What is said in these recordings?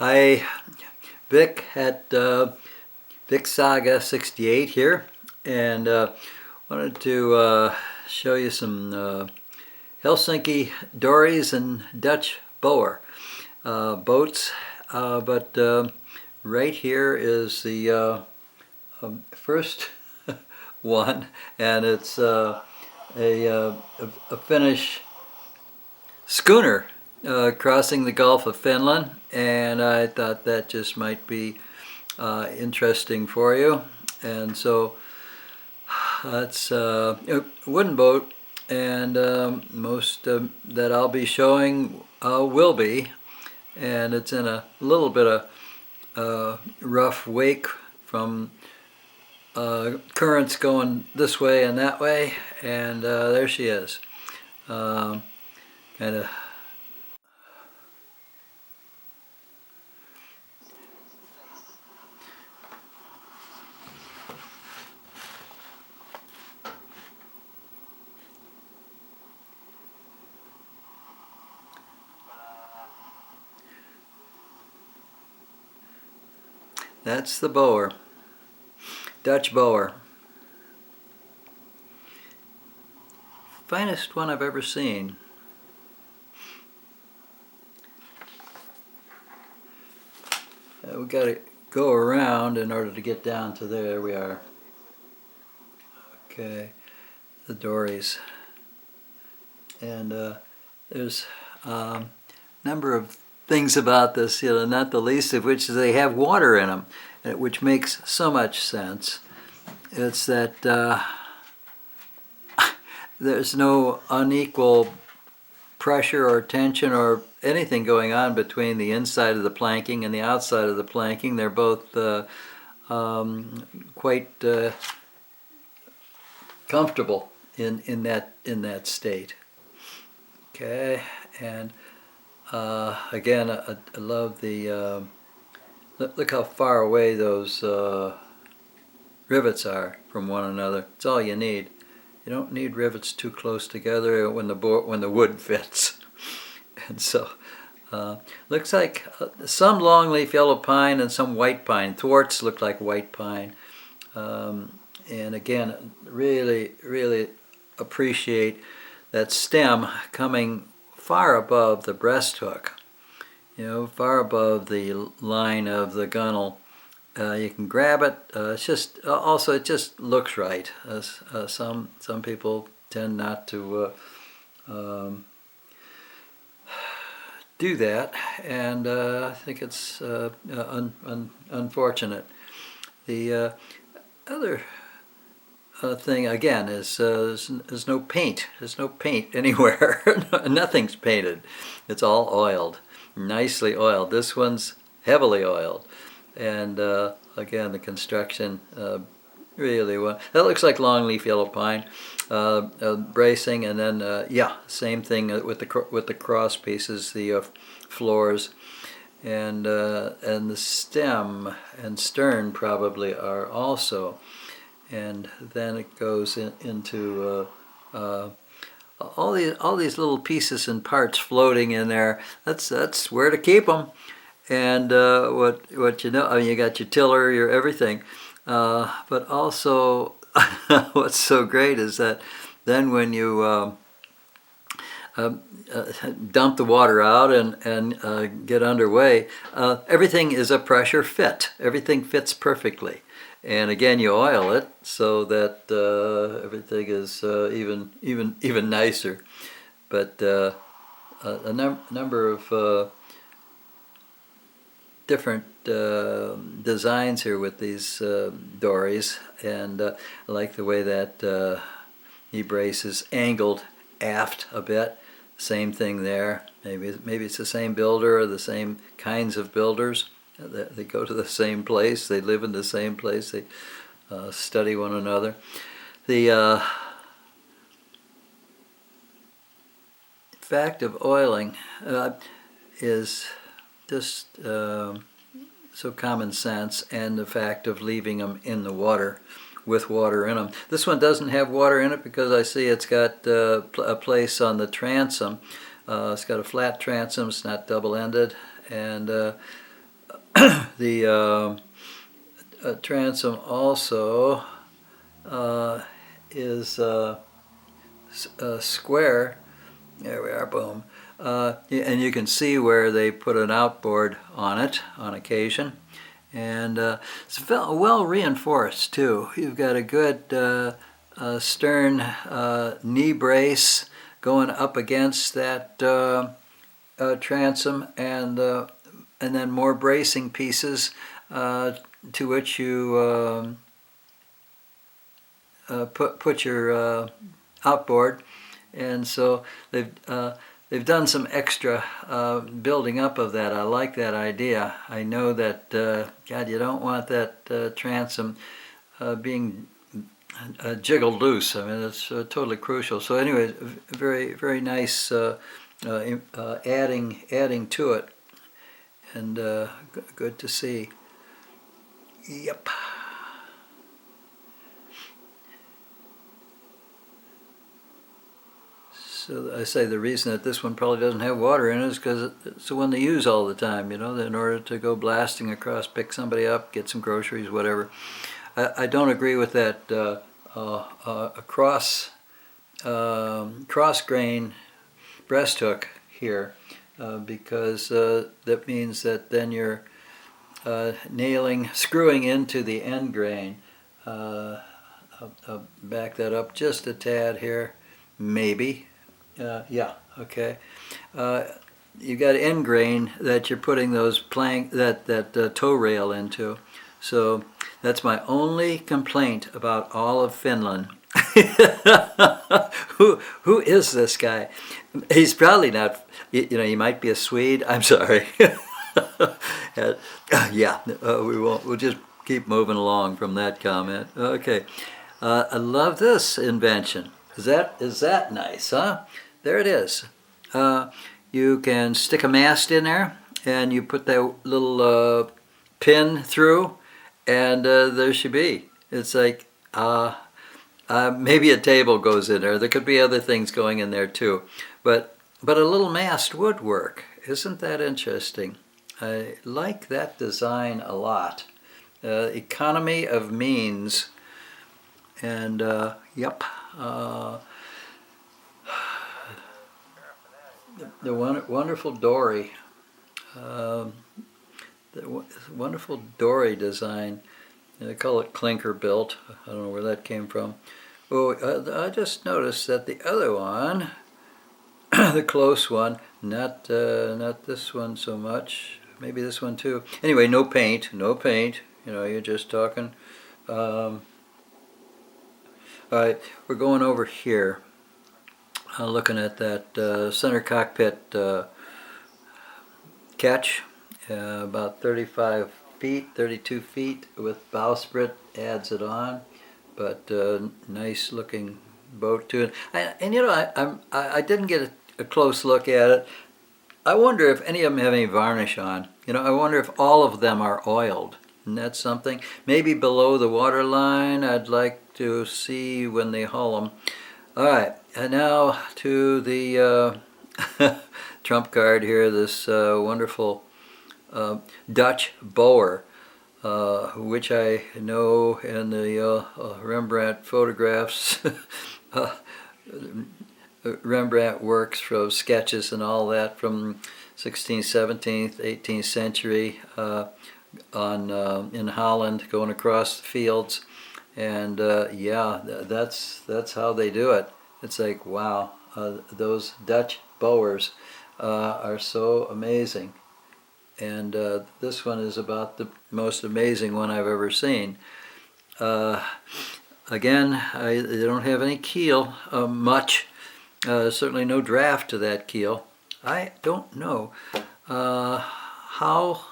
Hi, Vic at Vic Saga 68 here, and wanted to show you some Helsinki Dorys and Dutch Boer boats. But right here is the first one, and it's a Finnish schooner crossing the Gulf of Finland, and I thought that just might be interesting for you. And so it's a wooden boat, and most that I'll be showing will be, and it's in a little bit of rough wake from currents going this way and that way, and there she is. Kind of That's the Boer, Dutch Boer. Finest one I've ever seen. We got to go around in order to get down to there. We are. Okay, the Dorys. And there's a number of things about this, not the least of which is they have water in them, which makes so much sense. It's that there's no unequal pressure or tension or anything going on between the inside of the planking and the outside of the planking. They're both quite comfortable in that state. Okay, and again, I love the look how far away those rivets are from one another. It's all you need. You don't need rivets too close together when the wood fits. And so looks like some longleaf yellow pine and some white pine. Thwarts look like white pine. And again, really appreciate that stem coming far above the breast hook, far above the line of the gunnel. You can grab it. It's just also it just looks right. Some people tend not to do that, and I think it's unfortunate. The other thing again is there's no paint. There's no paint anywhere. Nothing's painted. It's all oiled, nicely oiled. This one's heavily oiled, and again the construction really well. That looks like longleaf yellow pine bracing, and then yeah, same thing with the cross pieces, the floors, and the stem and stern probably are also. And then it goes into all these little pieces and parts floating in there. That's where to keep them. And what I mean, you got your tiller, your everything, but also what's so great is that then when you dump the water out and get underway, everything is a pressure fit. Everything fits perfectly. And again, you oil it so that everything is even nicer. But a number of different designs here with these dories, and I like the way that he braces angled aft a bit. Same thing there. Maybe it's the same builder or the same kinds of builders. They go to the same place, they live in the same place, they study one another. The fact of oiling is just so common sense, and the fact of leaving them in the water with water in them. This one doesn't have water in it because I see it's got a place on the transom. It's got a flat transom, it's not double-ended, and The transom also is square. There we are, boom. And you can see where they put an outboard on it on occasion. And it's well reinforced too. You've got a good stern knee brace going up against that transom, and then more bracing pieces to which you put your outboard. And so they've done some extra building up of that. I like that idea. I know that God, you don't want that transom being jiggled loose. I mean, it's totally crucial. So anyway, very nice adding to it, and good to see. Yep. So I say the reason that this one probably doesn't have water in it is because it's the one they use all the time, you know, in order to go blasting across, pick somebody up, get some groceries, whatever. I don't agree with that cross grain breast hook here, because that means that then you're screwing into the end grain. I'll back that up just a tad here, maybe. Yeah, okay. You got end grain that you're putting those that toe rail into. So that's my only complaint about all of Finland. Who is this guy? He's probably not. You know, he might be a Swede. I'm sorry. Yeah, we won't. We'll just keep moving along from that comment. Okay, I love this invention. Is that nice, huh? There it is. You can stick a mast in there, and you put that little pin through, and there she be. It's like maybe a table goes in there. There could be other things going in there too, but a little mast would work. Isn't that interesting? I like that design a lot. Economy of means, and yep. The wonderful dory, the wonderful dory design. They call it clinker built. I don't know where that came from. Oh, I just noticed that the other one, the close one, not this one so much. Maybe this one too. Anyway, no paint. You know, you're just talking. All right, we're going over here. Looking at that center cockpit catch, about 35 feet, 32 feet with bowsprit adds it on, but nice looking boat to it. And you know, I didn't get a close look at it. I wonder if any of them have any varnish on. You know, I wonder if all of them are oiled. And that's something. Maybe below the water line. I'd like to see when they hull them. All right, and now to the trump card here, this wonderful Dutch Boer, which I know in the Rembrandt photographs, Rembrandt works from sketches and all that from 16th, 17th, 18th century in Holland, going across the fields. And yeah, that's how they do it. It's like, wow, those Dutch Boers are so amazing. And this one is about the most amazing one I've ever seen. Again, they don't have any keel much. Certainly no draft to that keel. I don't know how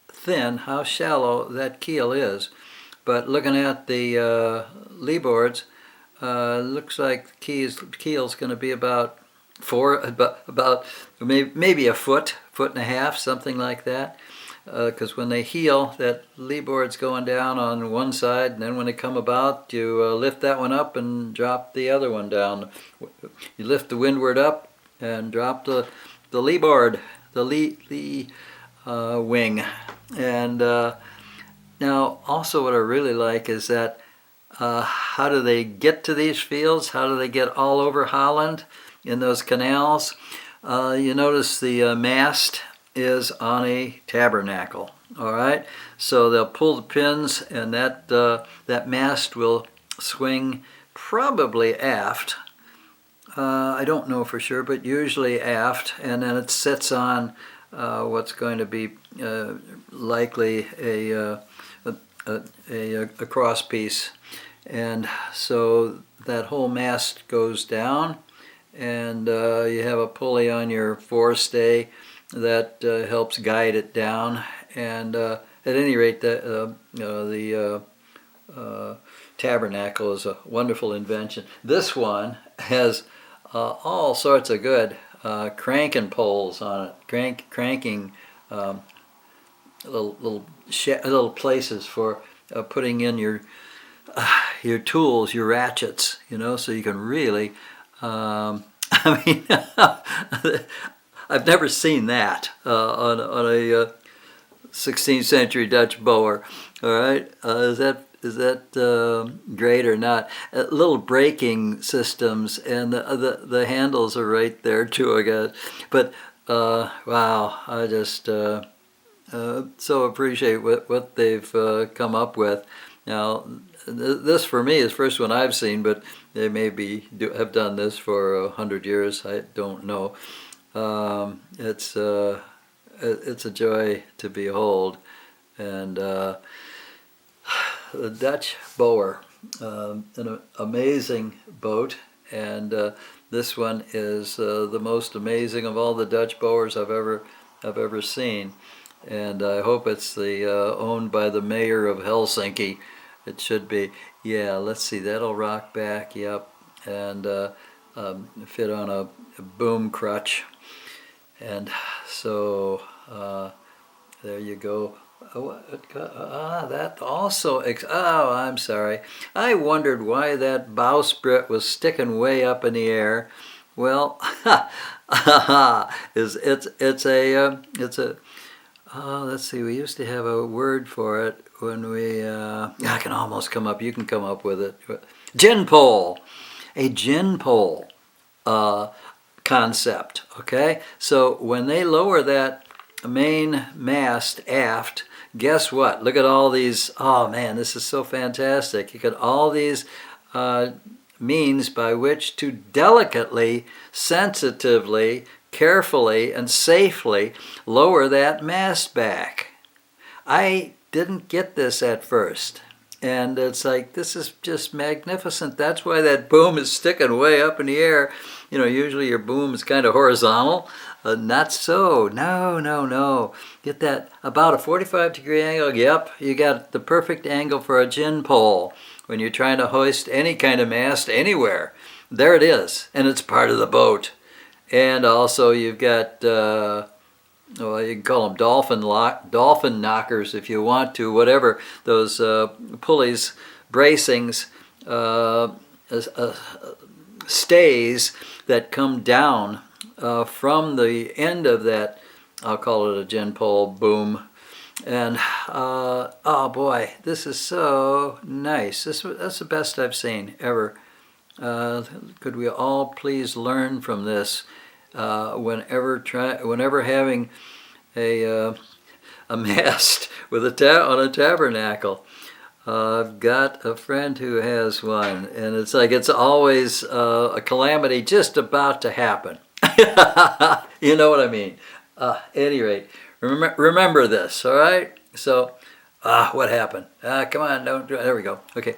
thin, how shallow that keel is. But looking at the lee boards, looks like the keel's going to be about maybe a foot and a half, something like that. Because when they heel, that lee board's going down on one side, and then when they come about, you lift that one up and drop the other one down. You lift the windward up and drop the lee board, the lee wing. And now also what I really like is that how do they get to these fields? How do they get all over Holland in those canals? You notice the mast is on a tabernacle. All right, so they'll pull the pins, and that mast will swing probably aft. I don't know for sure, but usually aft, and then it sits on what's going to be likely a cross piece, and so that whole mast goes down, and you have a pulley on your forestay that helps guide it down. And at any rate, the tabernacle is a wonderful invention. This one has all sorts of good cranking poles on it, cranking little places for putting in your tools, your ratchets, so you can really. I mean, I've never seen that on a 16th century Dutch Boer. All right, is that great or not? Little braking systems, and the handles are right there too, I guess. But wow, I just so appreciate what they've come up with. Now, this for me is the first one I've seen, but they maybe have done this for 100 years. I don't know. It's a joy to behold, and the Dutch Boer, an amazing boat, and this one is the most amazing of all the Dutch Boers I've ever seen, and I hope it's owned by the mayor of Helsinki. It should be. Yeah, let's see. That'll rock back. Yep, and fit on a boom crutch. And so there you go. That also, oh, I'm sorry. I wondered why that bowsprit was sticking way up in the air. Well, it's a let's see, we used to have a word for it when I can almost come up, you can come up with it. Gin pole. A gin pole concept, okay? So when they lower that main mast aft, guess what? Look at all these, oh man, this is so fantastic. You got all these means by which to delicately, sensitively, carefully, and safely lower that mast back. I didn't get this at first, and it's like, this is just magnificent. That's why that boom is sticking way up in the air. Usually your boom is kind of horizontal. Not so. No. Get that about a 45-degree angle. Yep, you got the perfect angle for a gin pole when you're trying to hoist any kind of mast anywhere. There it is, and it's part of the boat. And also you've got, well, you can call them dolphin knockers if you want to, whatever, those pulleys, bracings, stays that come down from the end of that, I'll call it a gin pole boom. And oh boy, this is so nice. That's the best I've seen ever. Could we all please learn from this whenever having a mast with on a tabernacle? I've got a friend who has one, and it's like it's always a calamity just about to happen. You know what I mean? At any rate, remember this, all right? So, what happened? Come on, don't do it. There we go. Okay.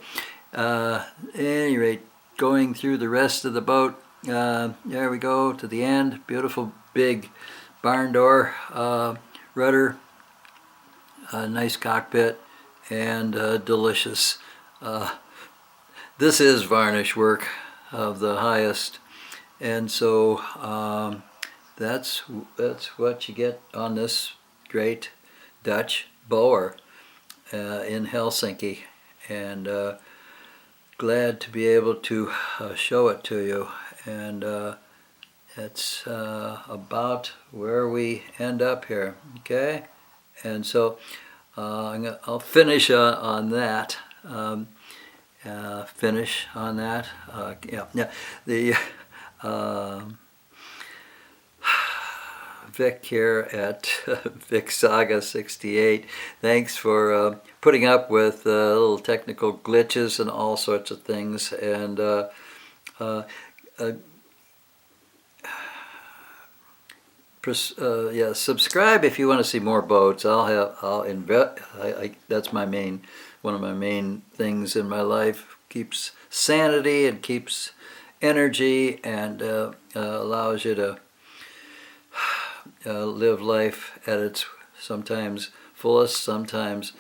At any rate, going through the rest of the boat, there we go to the end. Beautiful big barn door, rudder, nice cockpit, and delicious. This is varnish work of the highest, and so that's what you get on this great Dutch Boer in Helsinki, and glad to be able to show it to you. And it's about where we end up here. Okay, And so I'll finish on that. Finish on that. Yeah. The Vic here at Vic Saga 68. Thanks for putting up with little technical glitches and all sorts of things. And yeah, subscribe if you want to see more boats. I'll invest. That's one of my main things in my life. Keeps sanity and keeps energy and allows you to live life at its sometimes fullest, sometimes,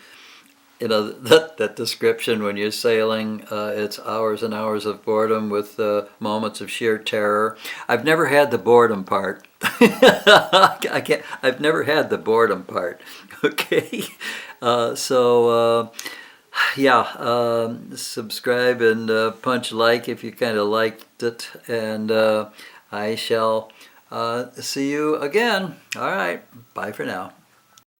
that description when you're sailing, it's hours and hours of boredom with moments of sheer terror. I've never had the boredom part. I've never had the boredom part. Okay, yeah, subscribe and punch like if you kind of liked it, and I shall see you again. All right, bye for now.